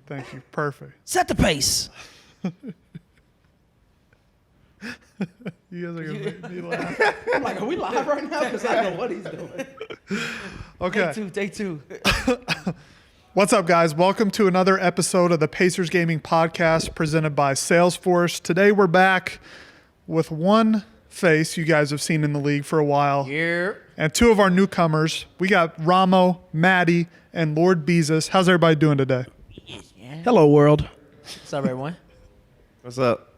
Thank you. Perfect. Set the pace. You guys are going to make me laugh. I'm like, are we live right now? Because I know what he's doing. Okay. Take two. What's up, guys? Welcome to another episode of the Pacers Gaming Podcast presented by Salesforce. Today, we're back with one face you guys have seen in the league for a while. Yeah. And two of our newcomers. We got Ramo, Matty, and Lord Beezus. How's everybody doing today? Hello, world. What's up, everyone? What's up?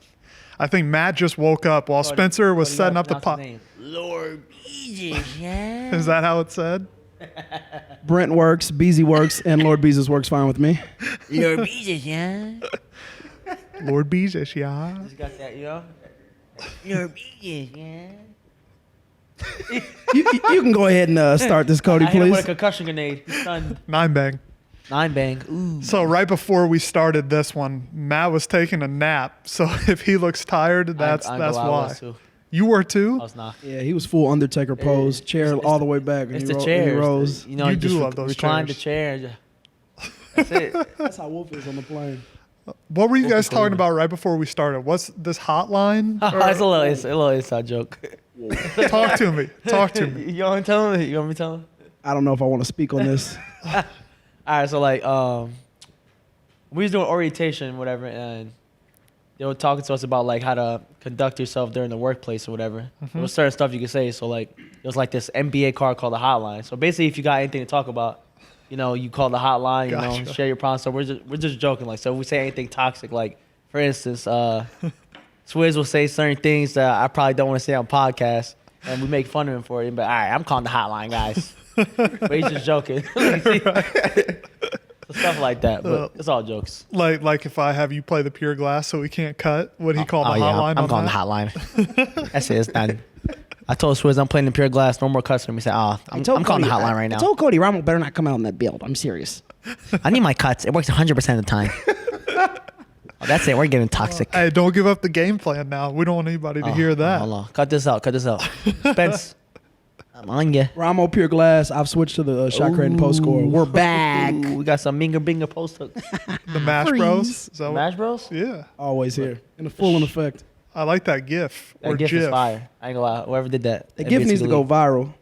I think Matt just woke up while Spencer was setting up the pot. Lord Beezus, yeah. Is that how it said? Brent works, Beezy works, and Lord Beezus works fine with me. Lord Beezus, yeah. Lord Beezus, yeah. Just got that, you know? Lord Beezus, yeah. You can go ahead and start this, Cody, I hit him with please. a concussion grenade. He's stunned. 9-bang. 9-bang. Ooh. So right before we started this one, Matt was taking a nap. So if he looks tired, that's I why. was too. You were too? I was not. Yeah, he was full Undertaker pose, chair all the way back. And It's he the he chairs. rose. You know, You you do just love those recline chairs. the chair. That's it. That's how Wolf is on the plane. What were you guys Cool. talking about right before we started? What's this hotline? It's a little inside joke. Talk to me. Talk to me. You want me to tell him? You want me to tell him? I don't know if I want to speak on this. All right, so like, we was doing orientation, whatever, and they were talking to us about like how to conduct yourself during the workplace or whatever. There was certain stuff you could say. So like, it was like this NBA card called the hotline. So basically, if you got anything to talk about, you know, you call the hotline, you know, Gotcha. share your problems. So we're just joking. Like, so if we say anything toxic, like for instance, Swizz will say certain things that I probably don't want to say on podcast, and we make fun of him for it. But all right, I'm calling the hotline, guys. But he's just joking. So stuff like that, but it's all jokes. Like if I have you play the pure glass so we can't cut, would he call the hotline? I'm calling the hotline. That's it. It's done. I told Swizz I'm playing the pure glass. No more cuts for me. He said, I'm calling the hotline right now. I told Cody Ramo better not come out on that build. I'm serious. I need my cuts. It works 100% of the time. Oh, that's it. We're getting toxic. Hey, don't give up the game plan now. We don't want anybody to hear that. Hold on. Cut this out. Spence, I'm on you. Ramo Pure Glass. I've switched to the shot creating post score. We're back. Ooh, we got some binger post hooks. The Mash Bros. Is that what- Mash Bros? Yeah. Always here. In full in effect. I like that GIF. That or GIF is GIF. fire. I ain't gonna lie. Whoever did that. The gift needs to go viral.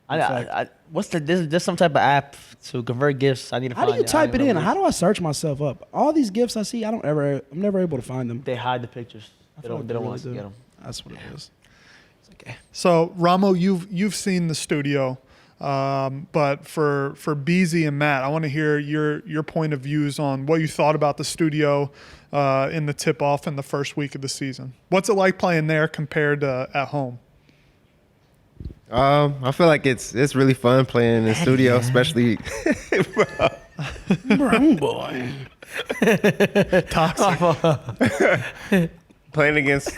There's some type of app to convert gifts. I need to How find do you it. I type don't it even in? know How do I search myself up? All these gifts I see, I'm never able to find them. They hide the pictures. They feel don't like want us to really get do. them. That's what it is. It's okay. So Ramo, you've seen the studio, but for Beezy and Matt, I want to hear your point of views on what you thought about the studio in the tip off in the first week of the season. What's it like playing there compared to at home? I feel like it's really fun playing in the studio, especially Brown boy. Toxic. playing against.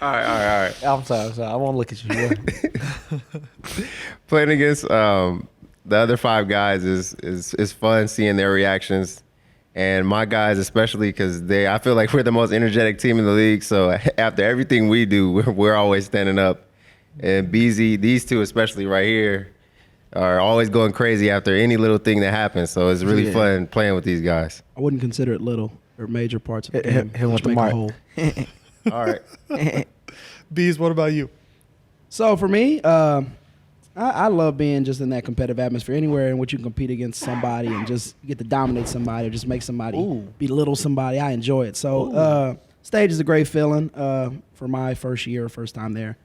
All right. I'm sorry. I won't look at you. Yeah. Playing against the other five guys is fun seeing their reactions, and my guys especially because I feel like we're the most energetic team in the league. So after everything we do, we're always standing up. And Beezy, these two especially right here, are always going crazy after any little thing that happens. So it's really fun playing with these guys. I wouldn't consider it little or major parts of the game. Hit with which the make a mark. whole. All right. Bees, what about you? So for me, I love being just in that competitive atmosphere, anywhere in which you can compete against somebody and just get to dominate somebody or just make somebody belittle somebody. I enjoy it. So stage is a great feeling for my first time there.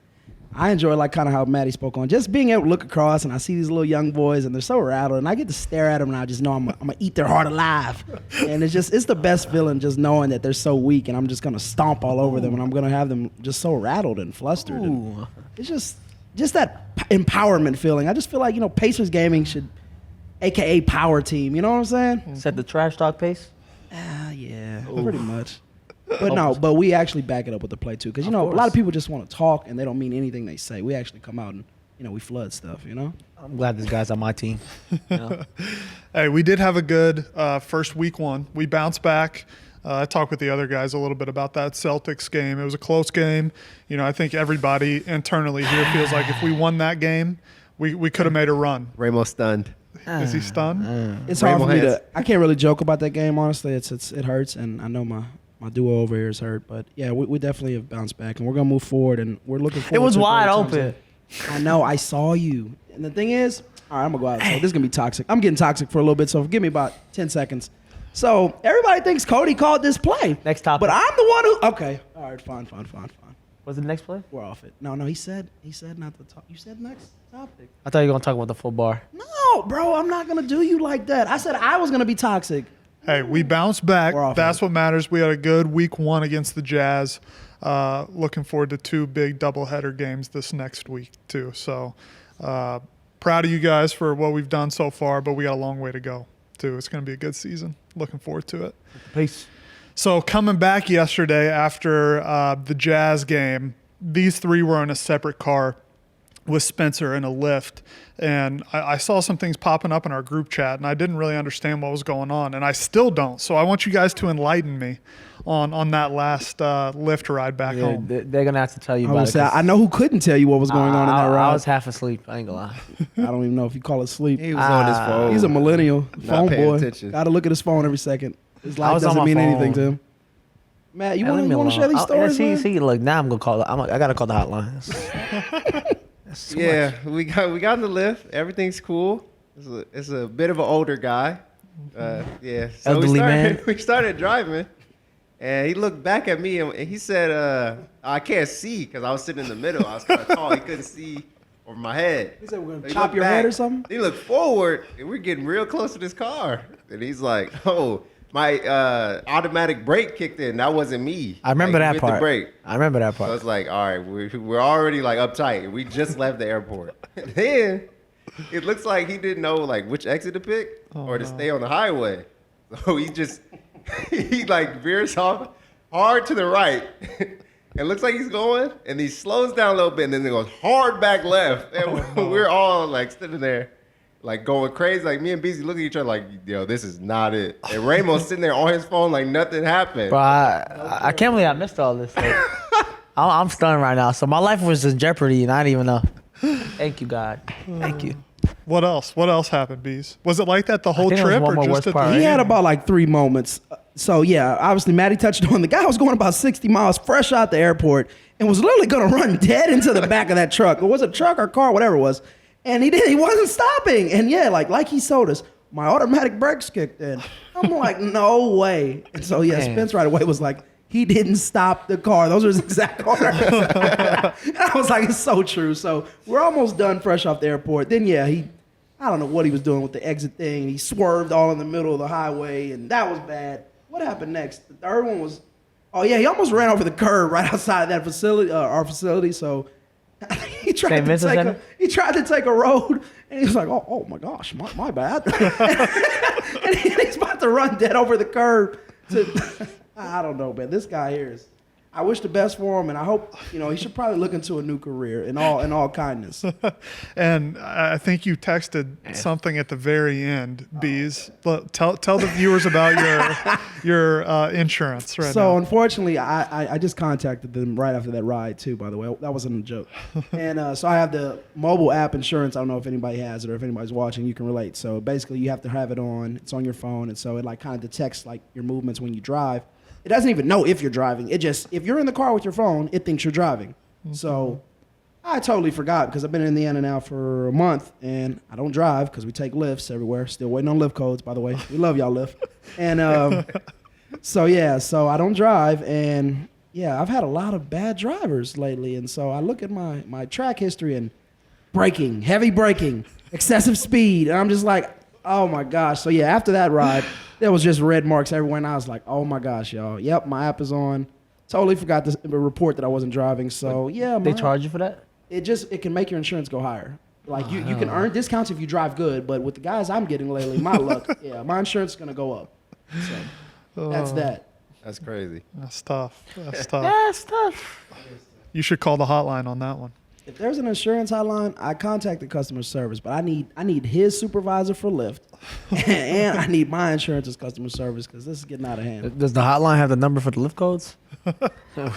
I enjoy like kind of how Matty spoke on, just being able to look across and I see these little young boys and they're so rattled and I get to stare at them and I just know I'm gonna eat their heart alive. And it's the best feeling just knowing that they're so weak and I'm just gonna stomp all over them and I'm gonna have them just so rattled and flustered. And it's just that empowerment feeling. I just feel like, Pacers Gaming should, AKA power team, you know what I'm saying? Set the trash talk pace. Yeah, pretty much. But we actually back it up with the play too, because a lot of people just want to talk and they don't mean anything they say. We actually come out and we flood stuff. I'm glad this guy's on my team. You know? Hey, we did have a good first week one. We bounced back. I talked with the other guys a little bit about that Celtics game. It was a close game. I think everybody internally here feels like if we won that game, we could have made a run. Ramo stunned. Is he stunned? It's hard Ramo for me has- to. I can't really joke about that game. Honestly, it hurts, and I know my duo over here is hurt. But yeah, we definitely have bounced back, and we're gonna move forward, and we're looking forward. It was to wide great times open. ahead. I know. I saw you, and the thing is, all right, I'm gonna go out. So this is gonna be toxic. I'm getting toxic for a little bit, so give me about 10 seconds. So everybody thinks Cody called this play. Next topic. But I'm the one who. Okay. All right. Fine. What's the next play? We're off it. No. He said not to talk. You said next topic. I thought you were gonna talk about the full bar. No, bro. I'm not gonna do you like that. I said I was gonna be toxic. Hey, we bounced back. We're off That's it. what matters. We had a good week 1 against the Jazz. Looking forward to 2 big doubleheader games this next week too. So proud of you guys for what we've done so far, but we got a long way to go too. It's going to be a good season. Looking forward to it. Peace. So coming back yesterday after the Jazz game, these 3 were in a separate car with Spencer in a Lyft. And I saw some things popping up in our group chat, and I didn't really understand what was going on, and I still don't. So I want you guys to enlighten me on that last Lyft ride back Yeah, home. they're gonna have to tell you I about was it. say, 'cause I know who couldn't tell you what was going on in that I ride. was half asleep. I ain't gonna lie. I don't even know if you call it sleep. He was on his phone. He's a millennial phone paying boy. attention. Got to look at his phone every second. His I life was on doesn't my mean anything phone. to him. Matt, you Hey, want leave me to share alone. these stories? See, man? see, look, now I'm gonna call. I gotta call the hotline. That's too Yeah, we got in the lift. Everything's cool. It's a bit of an older guy. Yeah. So Elderly man. we started driving, and he looked back at me and he said, "I can't see because I was sitting in the middle. I was kind of tall. He couldn't see over my head." He said, "We're gonna He chop looked your head or something?" He looked forward, and we're getting real close to this car. And he's like, "Oh, my automatic brake kicked in. That wasn't me." I remember Like, that with part. The brake. I remember that So I part. was like, all right, we're already like uptight. We just left the airport. Then it looks like he didn't know like which exit to pick or to stay on the highway. So he like veers off hard to the right. It looks like he's going, and he slows down a little bit, and then it goes hard back left. And we're all like sitting there, like going crazy. Like me and Beezus look at each other like, yo, this is not it. And Ramo's sitting there on his phone like nothing happened. Bro, I can't believe I missed all this. Like, I'm stunned right now. So my life was in jeopardy, and I didn't even know. Thank you, God. Thank you. What else? What else happened, Bees? Was it like that the whole think there was trip, one or more just worst at the part. He had beginning? about like 3 moments. So yeah, obviously Matty touched on the guy was going about 60 miles fresh out the airport and was literally going to run dead into the back of that truck. It was a truck or car, whatever it was. And he wasn't stopping. And yeah, like he told us, my automatic brakes kicked in. I'm like, no way. And so yeah, Man. Spence right away was like, he didn't stop the car. Those are his exact orders. And I was like, it's so true. So we're almost done fresh off the airport. Then yeah, I don't know what he was doing with the exit thing. He swerved all in the middle of the highway, and that was bad. What happened next? The third one was, oh yeah, he almost ran over the curb right outside that facility, our facility. So he tried St. to Vincent take Center? he tried to take a road, and he was like, oh my gosh, my bad. And he's about to run dead over the curb. I don't know, man. This guy here is. I wish the best for him, and I hope he should probably look into a new career in all kindness. And I think you texted something at the very end, Bees. Tell the viewers about your insurance right So now. unfortunately, I just contacted them right after that ride too. By the way, that wasn't a joke. And so I have the mobile app insurance. I don't know if anybody has it or if anybody's watching, you can relate. So basically, you have to have it on. It's on your phone, and so it like kind of detects like your movements when you drive. It doesn't even know if you're driving. It just if you're in the car with your phone, it thinks you're driving. Mm-hmm. So I totally forgot because I've been in Indiana now for a month and I don't drive because we take Lyfts everywhere. Still waiting on Lyft codes, by the way. We love y'all, Lyft. And so I don't drive. And yeah, I've had a lot of bad drivers lately. And so I look at my track history and braking, heavy braking, excessive speed. And I'm just like, oh my gosh. So yeah, after that ride, there was just red marks everywhere. And I was like, oh my gosh, y'all. Yep, my app is on. Totally forgot to report that I wasn't driving. So yeah, They charge you for that? it can make your insurance go higher. Like you can earn discounts if you drive good, but with the guys I'm getting lately, my luck, yeah, my insurance is gonna go up. So that's that. That's crazy. That's tough. That's tough. That's tough. You should call the hotline on that one. If there's an insurance hotline, I contacted customer service, but I need his supervisor for Lyft, and I need my insurance's customer service because this is getting out of hand. Does the hotline have the number for the Lyft codes?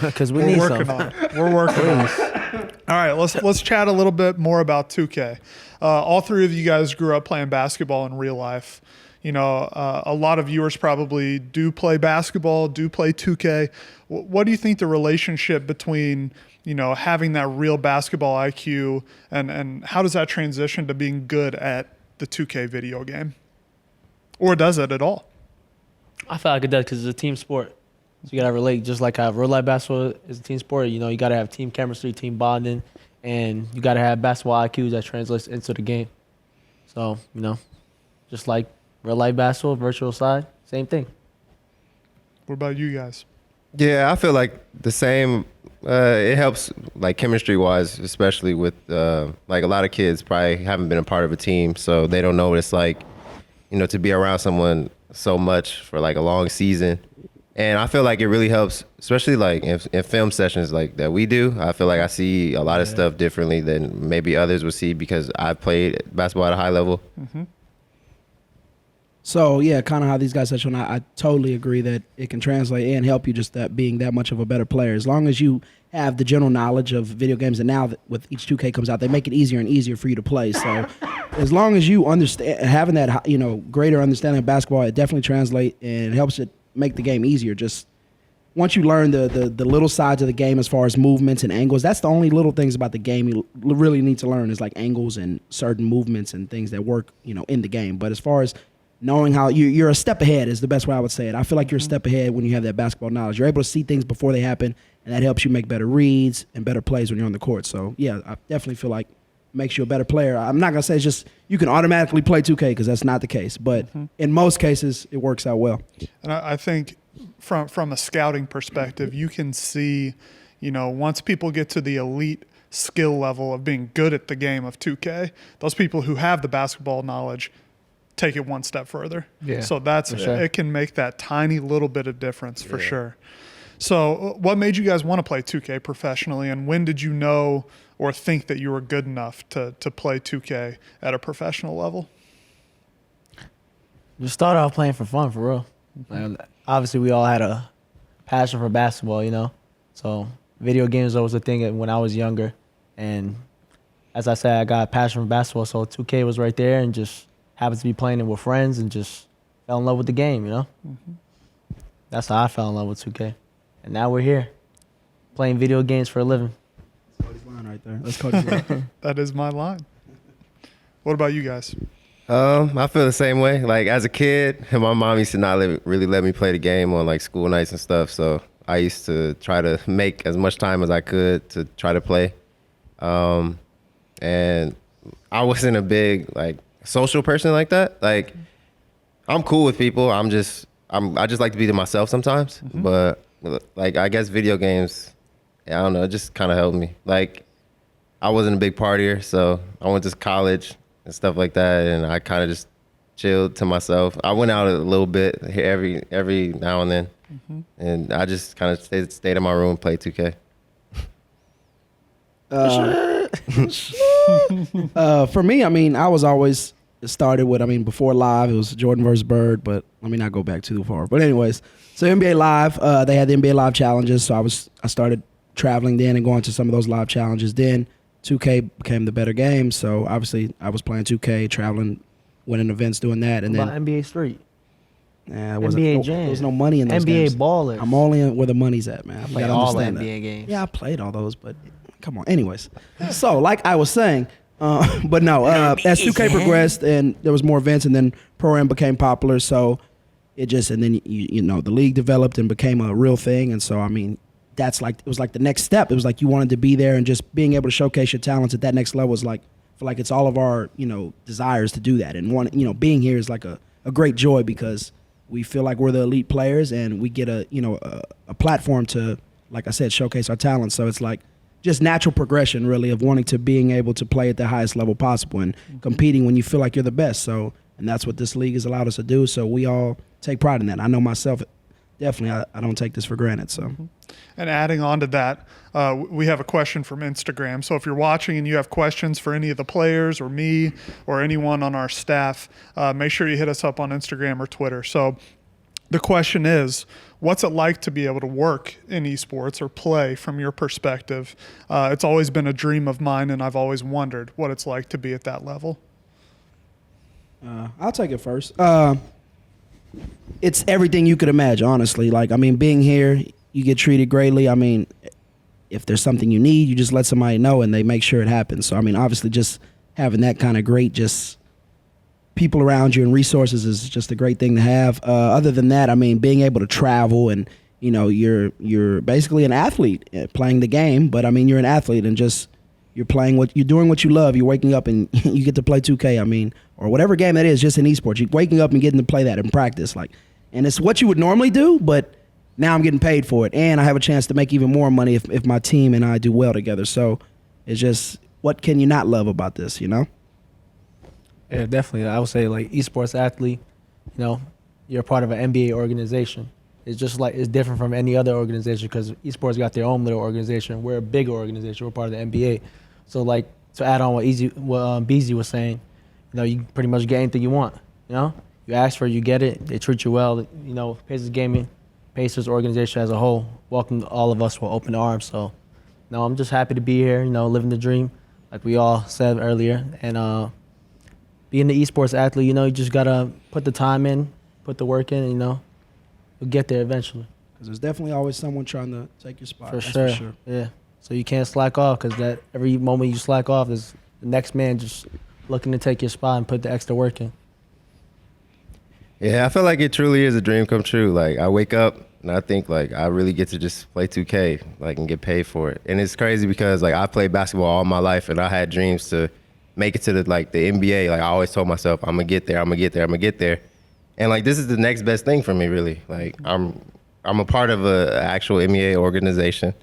Because we We're need working some. on it. We're working on it. All right, let's chat a little bit more about 2K. All three of you guys grew up playing basketball in real life. You know, a lot of viewers probably do play basketball, do play 2K. What do you think the relationship between, you know, having that real basketball IQ and how does that transition to being good at the 2K video game? Or does it at all? I feel like it does because it's a team sport. So you got to relate just like how real life basketball is a team sport. You know, you got to have team chemistry, team bonding, and you got to have basketball IQ that translates into the game. So, you know, just like real life basketball, virtual side, same thing. What about you guys? Yeah, I feel like the same. It helps, like chemistry wise, especially with like a lot of kids probably haven't been a part of a team, so they don't know what it's like, you know, to be around someone so much for like a long season. And I feel like it really helps, especially like in film sessions like that we do. I feel like I see a lot of stuff differently than maybe others would see because I've played basketball at a high level. Mm-hmm. So yeah, kind of how these guys touch on. I totally agree that it can translate and help you just that being that much of a better player. As long as you have the general knowledge of video games, and now that with each 2K comes out, they make it easier and easier for you to play. So as long as you understand, having that greater understanding of basketball, it definitely translates and it helps it make the game easier. Just once you learn the little sides of the game as far as movements and angles, that's the only little things about the game you really need to learn is like angles and certain movements and things that work, you know, in the game. But as far as knowing how you're a step ahead is the best way I would say it. I feel like you're a step ahead when you have that basketball knowledge. You're able to see things before they happen, and that helps you make better reads and better plays when you're on the court. So yeah, I definitely feel like it makes you a better player. I'm not gonna say it's just you can automatically play 2K because that's not the case, but in most cases it works out well. And I think from a scouting perspective, you can see, you know, once people get to the elite skill level of being good at the game of 2K, those people who have the basketball knowledge take it one step further. Yeah, so that's sure. It can make that tiny little bit of difference for sure. So what made you guys want to play 2K professionally, and when did you know or think that you were good enough to play 2K at a professional level? Just started off playing for fun, for real. Like, obviously, we all had a passion for basketball, you know. So video games was a thing when I was younger, and as I said, I got a passion for basketball. So 2K was right there, and just happened to be playing it with friends, and just fell in love with the game, you know. That's how I fell in love with 2K, and now we're here, playing video games for a living. Codys' line right there. That's Codys' line. That is my line. What about you guys? I feel the same way. Like as a kid, my mom used to not really let me play the game on like school nights and stuff. So I used to try to make as much time as I could to try to play. And I wasn't a big like social person like that. Like I'm cool with people. I just like to be to myself sometimes. But like I guess video games, I don't know, it just kind of helped me. Like I wasn't a big partier, so I went to college and stuff like that, and I kind of just chilled to myself. I went out a little bit every now and then, and I just kind of stayed in my room and played 2K. For me, I mean, I was always started with, I mean, before Live, it was Jordan versus Bird, but let me not go back too far. But anyways, so NBA Live, they had the NBA Live challenges, so I started traveling then and going to some of those live challenges. Then 2K became the better game, so obviously I was playing 2K, traveling, winning events, doing that, and What then about NBA Street, NBA Jam, there was no money in those NBA games. Ballers. I'm only in where the money's at, man. I Play gotta all understand NBA that. games. Yeah, I played all those, but come on. Anyways, so like I was saying, but no, as 2K progressed and there was more events, and then Pro-Am became popular, so it just, and then you know the league developed and became a real thing, and so I mean that's like, it was like the next step. It was like you wanted to be there, and just being able to showcase your talents at that next level is like, I feel like it's all of our, you know, desires to do that, and one, you know, being here is like a great joy because we feel like we're the elite players and we get a, you know, a platform to, like I said, showcase our talents. So it's like just natural progression really of wanting to being able to play at the highest level possible and competing when you feel like you're the best. So, and that's what this league has allowed us to do. So we all take pride in that. I know myself, definitely, I don't take this for granted. So, And adding on to that, we have a question from Instagram. So if you're watching and you have questions for any of the players or me or anyone on our staff, make sure you hit us up on Instagram or Twitter. So the question is, what's it like to be able to work in esports or play from your perspective? It's always been a dream of mine, and I've always wondered what it's like to be at that level. I'll take it first. It's everything you could imagine, honestly. Like, I mean, being here, you get treated greatly. I mean, if there's something you need, you just let somebody know and they make sure it happens. So, I mean, obviously just having that kind of great just people around you and resources is just a great thing to have. Other than that, I mean, being able to travel and, you know, you're basically an athlete playing the game, but I mean, you're an athlete and just you're doing what you love. You're waking up and you get to play 2K. I mean, or whatever game that is, just in esports. You're waking up and getting to play that in practice, like, and it's what you would normally do, but now I'm getting paid for it, and I have a chance to make even more money if my team and I do well together. So it's just, what can you not love about this, you know? Yeah, definitely. I would say like esports athlete, you know, you're part of an NBA organization. It's just like, it's different from any other organization because esports got their own little organization. We're a bigger organization. We're part of the NBA. So like, to add on what Beezy was saying, you know, you pretty much get anything you want, you know? You ask for it, you get it. They treat you well. You know, Pacers Gaming, Pacers organization as a whole, welcome all of us with open arms. So, no, I'm just happy to be here, you know, living the dream, like we all said earlier. And being the esports athlete, you know, you just got to put the time in, put the work in, and, you know, you'll get there eventually. Because there's definitely always someone trying to take your spot. For sure. Yeah. So you can't slack off because that every moment you slack off is the next man just looking to take your spot and put the extra work in. Yeah, I feel like it truly is a dream come true. Like, I wake up and I think like I really get to just play 2K, like, and get paid for it. And it's crazy because like I played basketball all my life and I had dreams to make it to the NBA. Like, I always told myself, I'm gonna get there, I'm gonna get there, I'm gonna get there. And like, this is the next best thing for me, really. Like, I'm a part of a actual NBA organization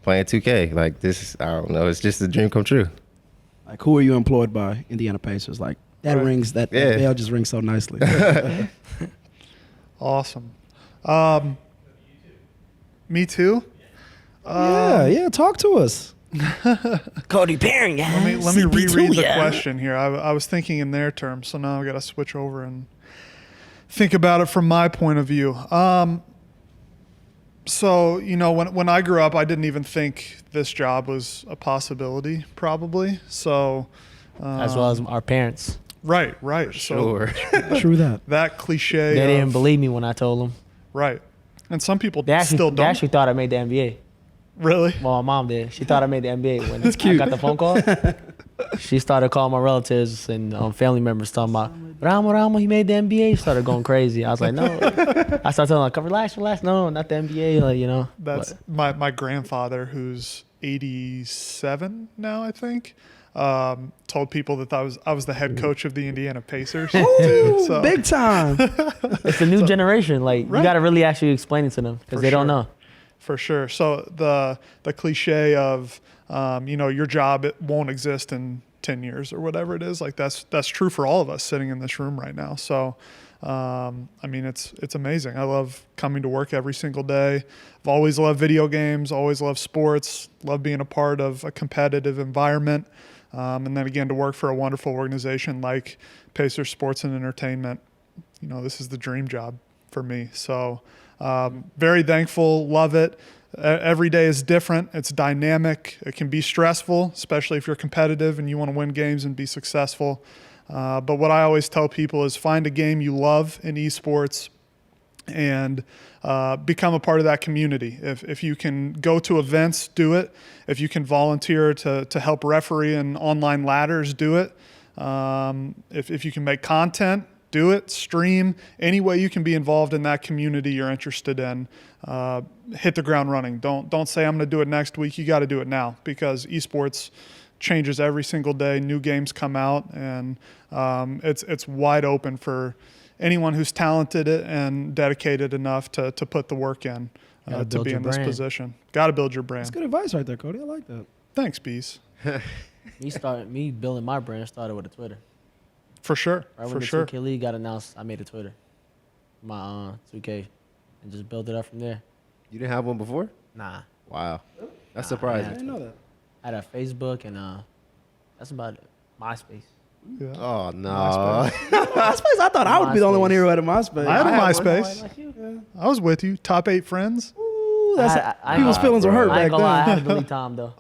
playing 2K. Like, this, I don't know, it's just a dream come true. Like, who are you employed by? Indiana Pacers. Like, that rings, that bell just rings so nicely. Awesome. Me too. Yeah, talk to us. Cody Perry, guys. Let me reread the question here. I was thinking in their terms, so now I've got to switch over and think about it from my point of view. So, you know, when I grew up, I didn't even think this job was a possibility, probably. So, as well as our parents. Right. Sure. So, True that. that cliche. They didn't believe me when I told them. Right. And some people They still don't. actually thought I made the NBA. Really? Well, my mom did. She thought I made the NBA when I got the phone call. She started calling my relatives and family members talking about, Ramo, he made the NBA. She started going crazy. I was like, no. I started telling her, relax. No, not the NBA. Like, you know. That's my grandfather, who's 87 now, I think. Told people that I was the head coach of the Indiana Pacers. Ooh, So, big time. It's the new generation. Like, Right. you got to really actually explain it to them because For they don't sure. know. For sure. So the cliche of, you know, your job, it won't exist in 10 years or whatever it is, like that's true for all of us sitting in this room right now. So, I mean, it's amazing. I love coming to work every single day. I've always loved video games, always loved sports, love being a part of a competitive environment. And then again, to work for a wonderful organization like Pacers Sports and Entertainment, you know, this is the dream job for me. So, very thankful, love it. Every day is different. It's dynamic. It can be stressful, especially if you're competitive and you want to win games and be successful. But what I always tell people is find a game you love in esports and become a part of that community. If you can go to events, do it. If you can volunteer to help referee in online ladders, do it. If you can make content, do it. Stream. Any way you can be involved in that community you're interested in, hit the ground running. Don't say I'm going to do it next week. You got to do it now because esports changes every single day. New games come out, and it's wide open for anyone who's talented and dedicated enough to put the work in to be in this position. Got to build your brand. That's good advice right there, Cody. I like that. Thanks, Bees. Me building my brand started with a Twitter. For sure. Right when For the sure. 2K League got announced, I made a Twitter. My 2K. And just built it up from there. You didn't have one before? Nah. Wow. That's I surprising. didn't know that. I had a Facebook and that's about it. MySpace. Yeah. Oh no. MySpace. I thought I would be the only one here who had a MySpace. I had a one. MySpace. Like you. I was with you. Top 8 friends. Ooh, that's I people's feelings were hurt I ain't back gonna lie, I had then. to delete Tom though.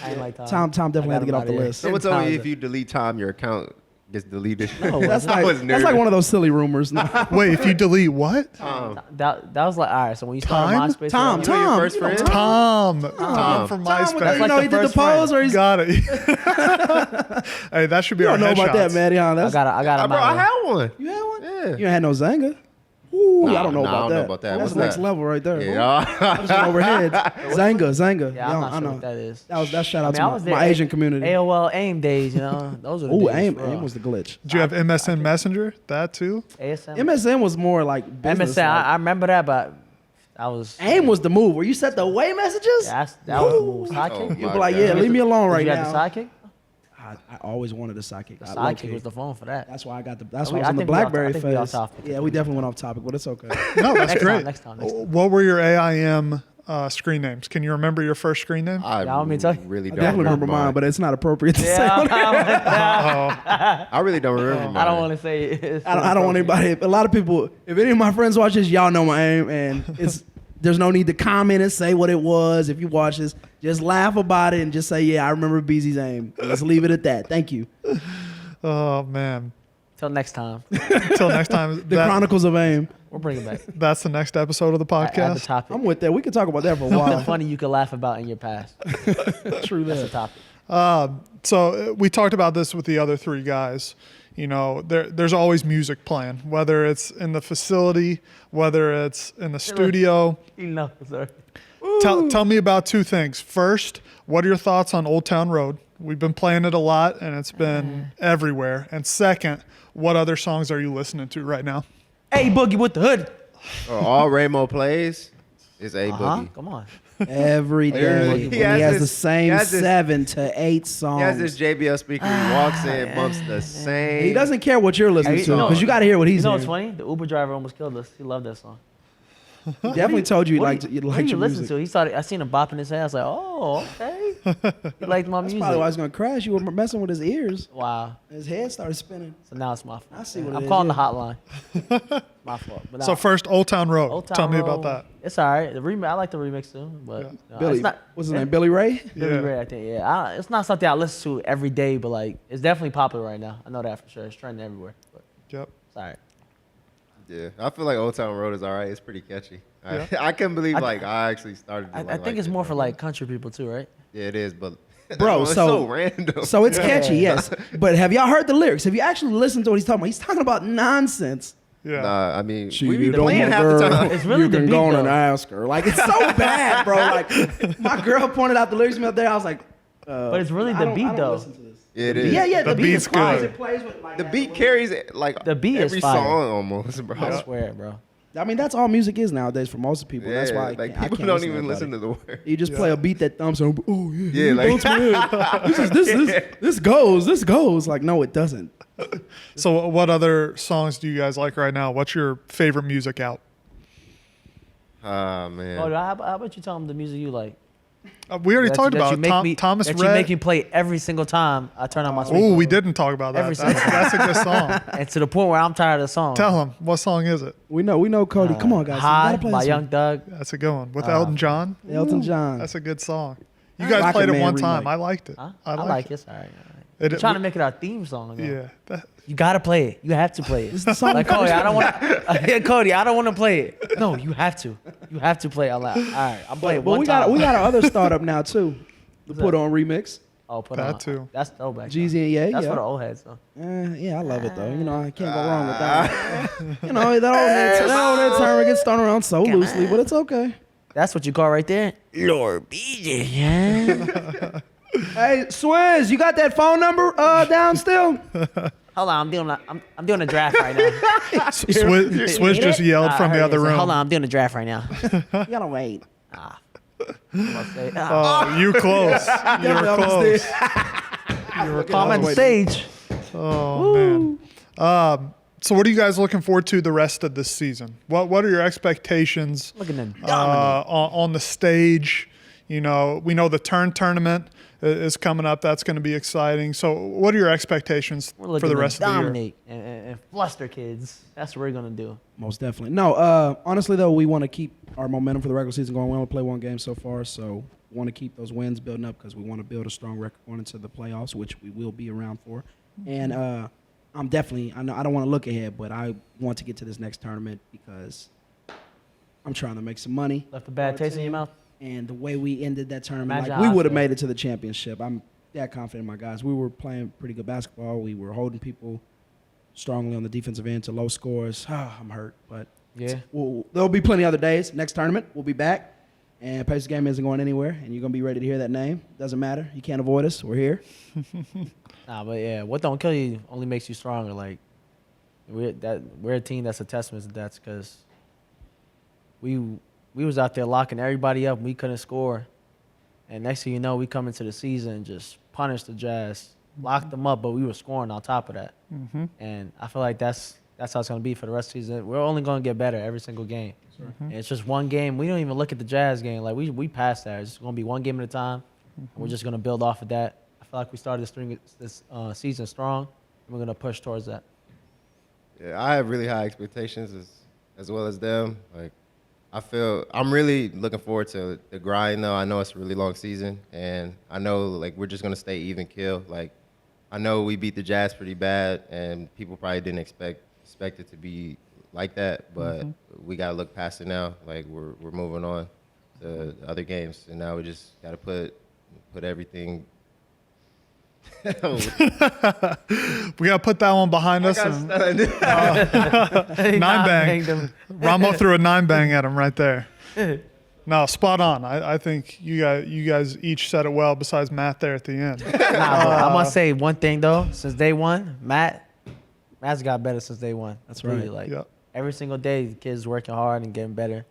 I ain't like Tom. Tom definitely had to get off the list. Someone told me if you delete Tom, your account gets deleted. No, That's I was like that's like nervous. one of those silly rumors. No. Wait, if you delete what? That was like, all right. So when you started Time? MySpace, Tom, whatever, You and your Tom, first you know, friend? Tom from Tom, MySpace. That's like you know the he did the first friend. pose, or he's. Got it. Hey, that should be You our don't know about that, headshots. Matty. Huh? I That's, got Bro, I had one. you had one? Yeah. You ain't had no Zanga? Ooh, Nah, I don't know nah, about I don't that. know about that. That's What's next that? level right there. Yeah. Just went over heads. Zanga. Yeah, I'm not I sure know. what that is. That shout out I was to there my Asian community. AOL AIM days, you know. Those are the Ooh, days. AIM bro. was the glitch. Did you have MSN Messenger? That too? ASM. MSN was more like business. MSN. like- I remember that, but I was. AIM was the move. Where you set the away messages? Yeah, that was the move. Oh, Sidekick. my You'd be like, God. yeah, leave me alone Did right you now. have the sidekick? I always wanted a sidekick. The I sidekick low-key. was the phone for that. That's why I got the. That's I why I was on the think we off- BlackBerry I think we off phase. topic. Yeah, we definitely went off topic, but it's okay. No, that's great. Next time. What were your AIM screen names? Can you remember your first screen name? I Y'all want me to tell you? really I don't definitely remember mine, but it's not appropriate to say. on air. I really don't remember mine. I don't want to say it. I don't want anybody. A lot of people. If any of my friends watch this, y'all know my aim, and it's. There's no need to comment and say what it was. If you watch this, just laugh about it and just say, "Yeah, I remember Beezy's aim." Let's leave it at that. Thank you. Oh man. Till next time. Until next time. The Chronicles of Aim. We'll bring it back. That's the next episode of the Add the podcast. topic. I'm with that. We could talk about that for a Something while. funny you could laugh about in your past. True That's the that. topic. So we talked about this with the other 3 guys. You know, there's always music playing, whether it's in the facility, whether it's in the studio. You know, sorry. Tell me about 2 things. First, what are your thoughts on Old Town Road? We've been playing it a lot, and it's been everywhere. And second, what other songs are you listening to right now? Hey, Boogie with the hood. All Ramo plays is a boogie. Come on. Every day. Literally. When He he has has this- the same he has this- 7 to 8 songs. He has this JBL speaker. He walks in, bumps the same. He doesn't care what you're listening Hey, to you know- because you got to hear what You he's know what's hearing. funny? The Uber driver almost killed us. He loved that song. He definitely told you What you do you liked your listen music. to? He started. I seen him bopping his head. I was like, oh, okay. He liked my That's music. probably why he's gonna crash. You were messing with his ears. Wow. His head started spinning. So now it's my fault. I see what it I'm is, calling yeah. the hotline. My fault. But So nah, first, Old Town Road. Old Town Tell me Road, about that. It's all right. The remix. I like the remix too, but Billy, it's not. what's his name? Billy Ray. Billy Yeah. Ray, I think. Yeah, it's not something I listen to every day, but like it's definitely popular right now. I know that for sure. It's trending everywhere. But Yep. it's all right. Yeah, I feel like Old Town Road is all right. It's pretty catchy. Yeah. I couldn't believe I- I actually started. To, I like think it's it, more bro. for like country people too, right? Yeah, it is, but Bro, it's so- so random. So it's catchy, yes. But have y'all heard the lyrics? Have you actually listened to what he's talking about? He's talking about nonsense. Yeah. Nah, I mean, She we be don't playing want half the girl. time. It's really you the can beat, go on though. and ask her. Like it's so bad, bro. Like my girl pointed out the lyrics to me up there. I was like, But it's really I the don't- beat I don't though. listen to this. Yeah, it is. Yeah, The the beat beat's is fire. good. It plays with, like, The that beat little- carries like The beat is every fire. song almost, bro. I swear, bro. I mean, that's all music is nowadays for most people. Yeah, That's why like I people can't don't to even listen everybody. to the word. You just play a beat that thumps on. Oh yeah, Yeah, like- this goes. Like no, it doesn't. So what other songs do you guys like right now? What's your favorite music out? Ah man. Oh, how about you tell them the music you like? We already talked that about you make me, Thomas that Rhett. you make me play every single time I turn on my speaker. Oh, we didn't talk about that. Every That's, single that's a good song. And to the point where I'm tired of the song. Tell him, what song is it? We know, Cody. Come on, guys. You High gotta play by this Young one. Doug. That's a good one. With Elton John. Elton John. That's a good song. You guys Rocket played it Man one time. remake. I liked it. Huh? I I liked like it. it. It's all right. It- You're trying to make it our theme song. Though. Yeah. You gotta play it. You have to play it. It's the song Like we Cody, first- I don't want. Yeah, Cody, I don't want to play it. No, you have to. You have to play it out loud. All right, I'm playing But one we time. got our other startup now too. The What's put that? on remix. Oh, put That on. too. That's throwback. Jeezy though. and Ye. That's yeah. for the old heads though. Yeah, I love it though. You know, I can't go wrong with that. You know, that old head term gets thrown around so loosely, but it's okay. That's what you call right there. Lord Beezus, yeah. Hey, Swizz, you got that phone number down still? Hold on, I'm doing a draft right now. Swizz just yelled from the other room. Hold on, I'm doing a draft right now. You gotta wait. I'm gonna say, Oh, you close. You were close. You were I'm on close. stage. Oh, man. So what are you guys looking forward to the rest of this season? What are your expectations Looking to dominate. on the stage? You know, we know the tournament is coming up. That's going to be exciting. So what are your expectations for the rest of the year? Dominate and fluster kids. That's what we're going to do. Most definitely. No, honestly, though, we want to keep our momentum for the regular season going. We only play one game so far, so we want to keep those wins building up because we want to build a strong record going into the playoffs, which we will be around for. And I'm definitely, I don't want to look ahead, but I want to get to this next tournament because I'm trying to make some money. Left a bad taste in your mouth? And the way we ended that tournament, Imagine we how I would have feel. made it to the championship. I'm that confident in my guys. We were playing pretty good basketball. We were holding people strongly on the defensive end to low scores. I'm hurt, but Yeah. there'll be plenty other days. Next tournament, we'll be back. And Pacers game isn't going anywhere, and you're going to be ready to hear that name. Doesn't matter. You can't avoid us. We're here. Nah, but yeah, what don't kill you only makes you stronger. Like, we're a team that's a testament to that because we was out there locking everybody up and we couldn't score. And next thing you know, we come into the season and just punish the Jazz, locked them up, but we were scoring on top of that. Mm-hmm. And I feel like that's how it's going to be for the rest of the season. We're only going to get better every single game. And it's just one game. We don't even look at the Jazz game. Like, we passed that. It's going to be one game at a time. We're just going to build off of that. I feel like we started this season strong, and we're going to push towards that. Yeah, I have really high expectations as well as them. Like, I'm really looking forward to the grind, though. I know it's a really long season, and I know, like, we're just going to stay even keel. Like, I know we beat the Jazz pretty bad, and people probably didn't expect it to be like that, but we got to look past it now. Like, we're moving on to other games, and now we just got to put everything. We got to put that one behind us. And, 9-bang. Ramo threw a 9-bang at him right there. No, spot on. I think you guys each said it well besides Matt there at the end. Nah, but I'm going to say one thing, though. Since day one, Matt's got better since day one. That's Really, right. like, every single day, the kid's working hard and getting better,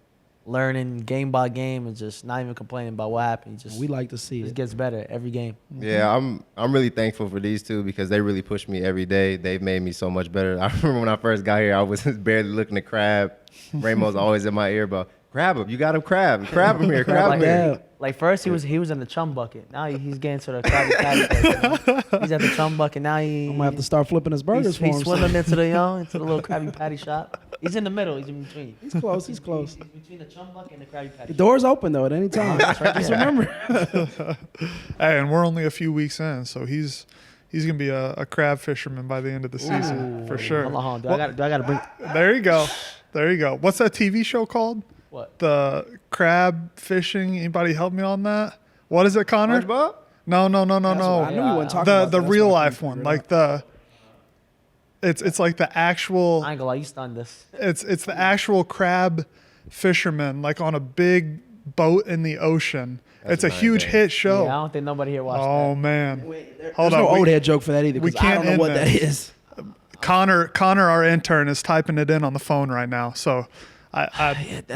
learning game by game, and just not even complaining about what happened. We like to see It it. gets better every game. Yeah, I'm really thankful for these two because they really push me every day. They've made me so much better. I remember when I first got here, I was barely looking at Crab. Ramo's always in my ear about, grab him, you got him, Crab him here, grab him here. Like first he was in the chum bucket. Now he's getting to the Krabby Patty. He's at the chum bucket. Now I'm going to have to start flipping his burgers for him. he's swimming into the little Krabby Patty shop. He's in the middle. He's in between. He's close. He's between the chum bucket and the Krabby Patty The door's open, though, at any time. Just remember. Hey, and we're only a few weeks in, so he's gonna be a crab fisherman by the end of the season for sure. Hold on. Do I got to bring? There you go. What's that TV show called? What? The crab fishing. Anybody help me on that? What is it, Connor? SpongeBob? No. I knew you weren't talking about The that. real That's life why I couldn't one, figure it like the. It's like the actual. I ain't gonna lie, you stunned this. It's the actual crab fisherman, like on a big boat in the ocean. That's It's a a huge nightmare. hit show. Yeah, I don't think nobody here watched Oh that. man. There's Hold no on. old head joke for that either. we 'Cause I don't can't know end what that this. is. Connor, our intern, is typing it in on the phone right now. So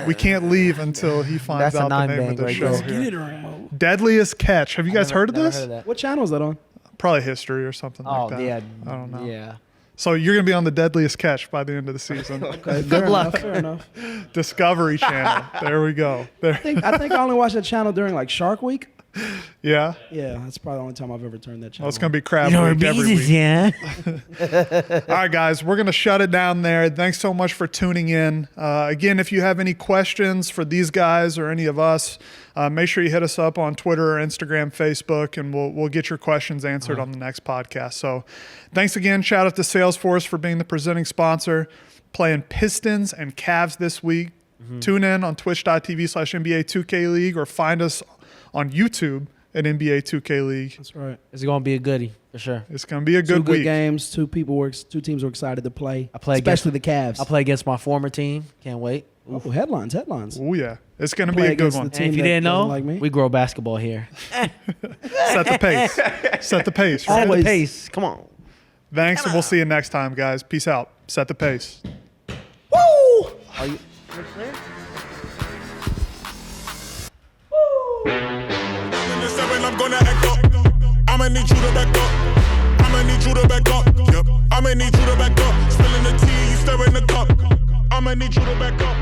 we can't leave until he finds That's a out the name 9-bang of the right show. there. here. Get it, Ramo. Deadliest Catch. Have you guys heard of Never this? Heard of that. What channel is that on? Probably History or something Oh like that. yeah. I don't know. Yeah. So you're going to be on the Deadliest Catch by the end of the season. Okay, Good luck. Fair enough. Discovery Channel. There we go. There. I think I only watched that channel during like Shark Week. Yeah. Yeah, that's probably the only time I've ever turned that channel. Well, it's going to be Crab Week every week. yeah. All right, guys, we're going to shut it down there. Thanks so much for tuning in. Again, if you have any questions for these guys or any of us, make sure you hit us up on Twitter or Instagram, Facebook, and we'll get your questions answered on the next podcast. So thanks again. Shout out to Salesforce for being the presenting sponsor. Playing Pistons and Cavs this week. Tune in on twitch.tv/NBA 2K League or find us on YouTube at NBA 2K League. That's right. It's gonna be a goodie for sure. It's going to be a Two good good week. games. Two teams were excited to play. I play especially the Cavs. I play against my former team. Can't wait. Oh, headlines. Oh, yeah. It's going to be Play a good against one. the team And if you that didn't know, doesn't like me. we grow basketball here. Set the pace. Set the pace. Right? Set the Always. pace. Come on. Thanks, and we'll see you next time, guys. Peace out. Set the pace. Woo! Are you? In the 7, I'm gonna act up. I'ma need you to back up. I'ma need you to back up. Yep. I'ma need you to back up. Spilling the tea, you stirring the cup. I'ma need you to back up.